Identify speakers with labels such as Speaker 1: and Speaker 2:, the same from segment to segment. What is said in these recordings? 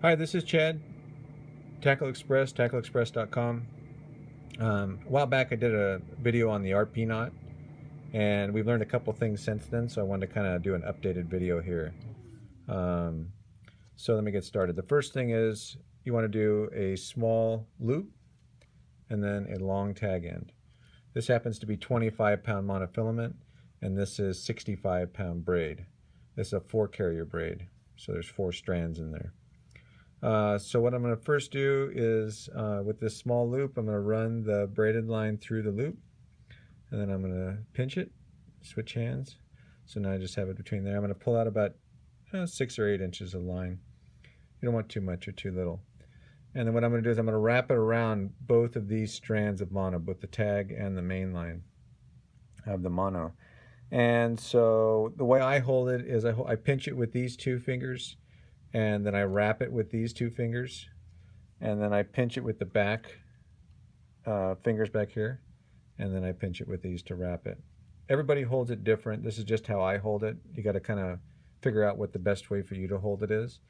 Speaker 1: Hi, this is Chad, Tackle Express, tackleexpress.com. A while back I did a video on the RP knot, and we've learned a couple things since then, so I wanted to kind of do an updated video here. So let me get started. The first thing is you want to do a small loop and then a long tag end. This happens to be 25-pound monofilament, and this is 65-pound braid. This is a 4-carrier braid, so there's 4 strands in there. So what I'm going to first do is, with this small loop, I'm going to run the braided line through the loop, and then I'm going to pinch it, switch hands. So now I just have it between there. I'm going to pull out about 6 or 8 inches of line. You don't want too much or too little. And then what I'm going to do is I'm going to wrap it around both of these strands of mono, both the tag and the main line of the mono. And so the way I hold it is I pinch it with these 2 fingers, and then I wrap it with these 2 fingers, and then I pinch it with the back fingers back here, and then I pinch it with these to wrap it. Everybody holds it different. This is just how I hold it. You got to kind of figure out what the best way for you to hold it is.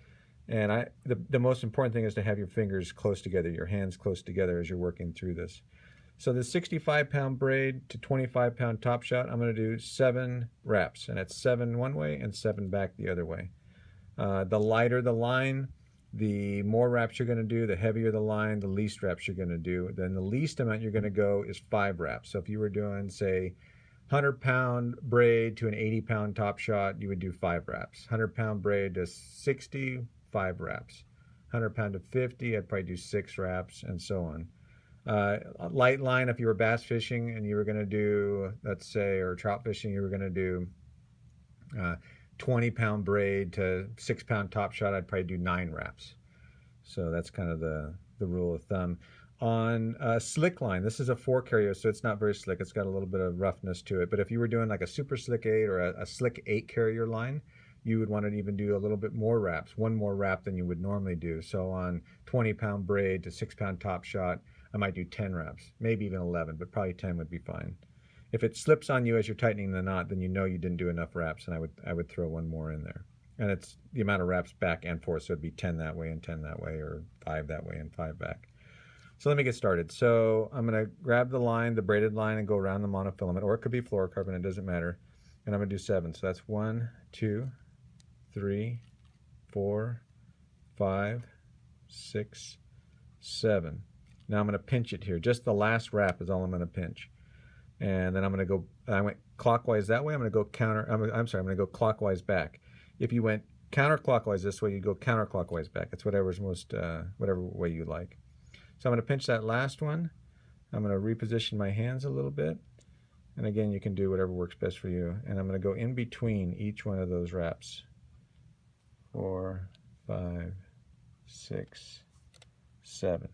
Speaker 1: And the most important thing is to have your fingers close together, your hands close together as you're working through this. So the 65-pound braid to 25-pound top shot, I'm going to do 7 wraps, and it's 7 one way and 7 back the other way. The lighter the line, the more wraps you're going to do. The heavier the line, the least wraps you're going to do. Then the least amount you're going to go is 5 wraps. So if you were doing, say, 100-pound braid to an 80-pound top shot, you would do 5 wraps. 100-pound braid to 60, 5 wraps. 100-pound to 50, I'd probably do 6 wraps, and so on. Light line, if you were bass fishing and you were going to do, let's say, or trout fishing, you were going to do 20-pound braid to 6-pound top shot, I'd probably do 9 wraps. So that's kind of the rule of thumb. On slick line, this is a 4-carrier, so it's not very slick. It's got a little bit of roughness to it. But if you were doing like a super slick 8 or a slick 8-carrier line, you would want to even do a little bit more wraps, 1 more wrap than you would normally do. So on 20-pound braid to 6-pound top shot, I might do 10 wraps, maybe even 11, but probably 10 would be fine. If it slips on you as you're tightening the knot, then you know you didn't do enough wraps, and I would throw 1 more in there. And it's the amount of wraps back and forth, so it'd be 10 that way and 10 that way, or 5 that way and 5 back. So let me get started. So I'm going to grab the line, the braided line, and go around the monofilament, or it could be fluorocarbon, it doesn't matter. And I'm going to do 7. So that's 1, 2, 3, 4, 5, 6, 7. Now I'm going to pinch it here. Just the last wrap is all I'm going to pinch. And then I'm going to go, I went clockwise that way. I'm going to go I'm going to go clockwise back. If you went counterclockwise this way, you go counterclockwise back. It's whatever's most, whatever way you like. So I'm going to pinch that last one. I'm going to reposition my hands a little bit. And again, you can do whatever works best for you. And I'm going to go in between each one of those wraps. 4, 5, 6, 7.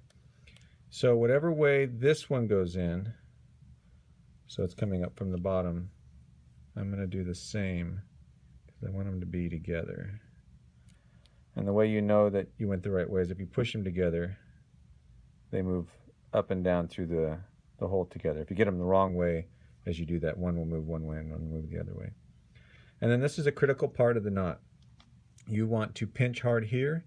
Speaker 1: So whatever way this one goes in, so it's coming up from the bottom, I'm going to do the same because I want them to be together. And the way you know that you went the right way is if you push them together, they move up and down through the hole together. If you get them the wrong way, as you do that, one will move one way and one will move the other way. And then this is a critical part of the knot. You want to pinch hard here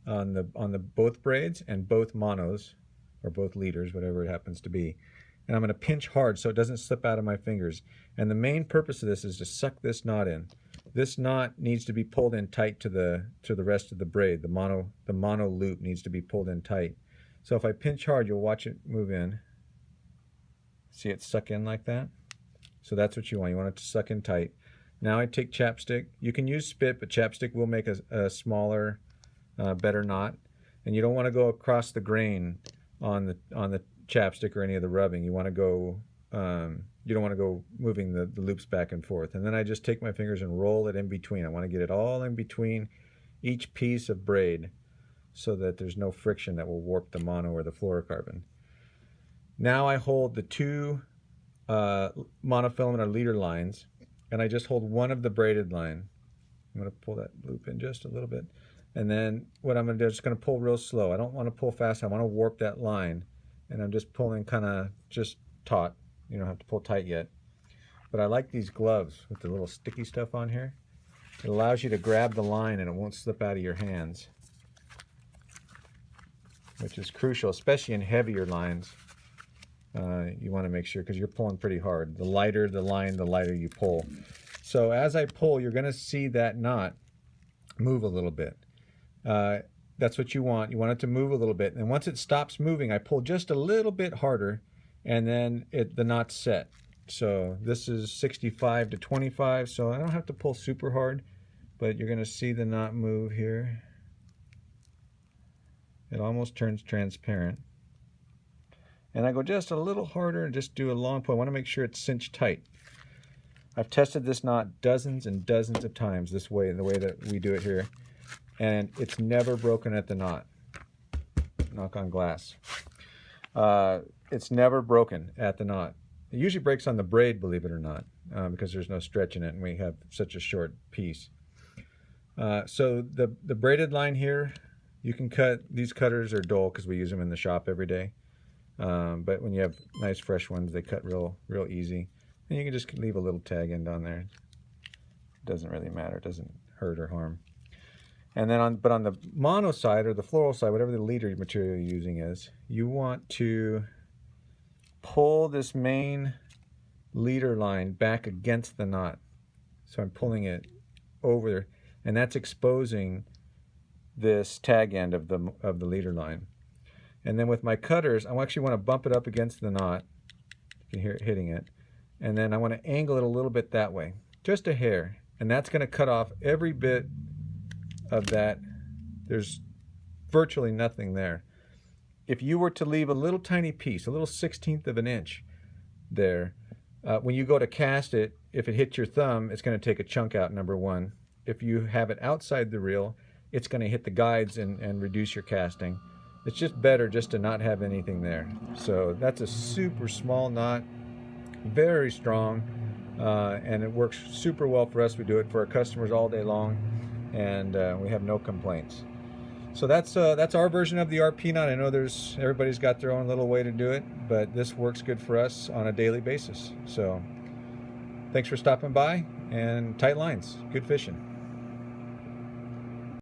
Speaker 1: on the both braids and both monos, or both leaders, whatever it happens to be. And I'm going to pinch hard so it doesn't slip out of my fingers. And the main purpose of this is to suck this knot in. This knot needs to be pulled in tight to the rest of the braid. The mono loop needs to be pulled in tight. So if I pinch hard, you'll watch it move in. See it suck in like that? So that's what you want. You want it to suck in tight. Now I take chapstick. You can use spit, but chapstick will make a smaller, better knot. And you don't want to go across the grain on the chapstick or any of the rubbing. You want to go, you don't want to go moving the loops back and forth. And then I just take my fingers and roll it in between. I want to get it all in between each piece of braid so that there's no friction that will warp the mono or the fluorocarbon. Now I hold the 2 monofilament or leader lines, and I just hold one of the braided line. I'm going to pull that loop in just a little bit. And then what I'm going to do is just going to pull real slow. I don't want to pull fast. I want to warp that line. And I'm just pulling kind of just taut. You don't have to pull tight yet. But I like these gloves with the little sticky stuff on here. It allows you to grab the line and it won't slip out of your hands. which is crucial, especially in heavier lines. You want to make sure, because you're pulling pretty hard. The lighter the line, the lighter you pull. So as I pull, you're going to see that knot move a little bit. That's what you want. You want it to move a little bit. And once it stops moving, I pull just a little bit harder, and then the knot's set. So this is 65 to 25, so I don't have to pull super hard, but you're going to see the knot move here. It almost turns transparent. And I go just a little harder and just do a long pull. I want to make sure it's cinched tight. I've tested this knot dozens and dozens of times this way, the way that we do it here. And it's never broken at the knot. Knock on glass. It's never broken at the knot. It usually breaks on the braid, believe it or not, because there's no stretch in it and we have such a short piece. So the braided line here, you can cut. These cutters are dull because we use them in the shop every day. But when you have nice fresh ones, they cut real easy. And you can just leave a little tag end on there. It doesn't really matter. It doesn't hurt or harm. And then on the mono side or the floral side, whatever the leader material you're using is, you want to pull this main leader line back against the knot. So I'm pulling it over there, and that's exposing this tag end of the leader line. And then with my cutters, I actually want to bump it up against the knot. You can hear it hitting it. And then I want to angle it a little bit that way, just a hair. And that's going to cut off every bit of that. There's virtually nothing there. If you were to leave a little tiny piece, a little 1/16 of an inch there, when you go to cast it, if it hits your thumb, it's going to take a chunk out, number one. If you have it outside the reel, it's going to hit the guides and reduce your casting. It's just better just to not have anything there. So that's a super small knot, very strong, and it works super well for us. We do it for our customers all day long, and we have no complaints. So that's our version of the RP knot. I know everybody's got their own little way to do it, but this works good for us on a daily basis. So thanks for stopping by, and tight lines. Good fishing.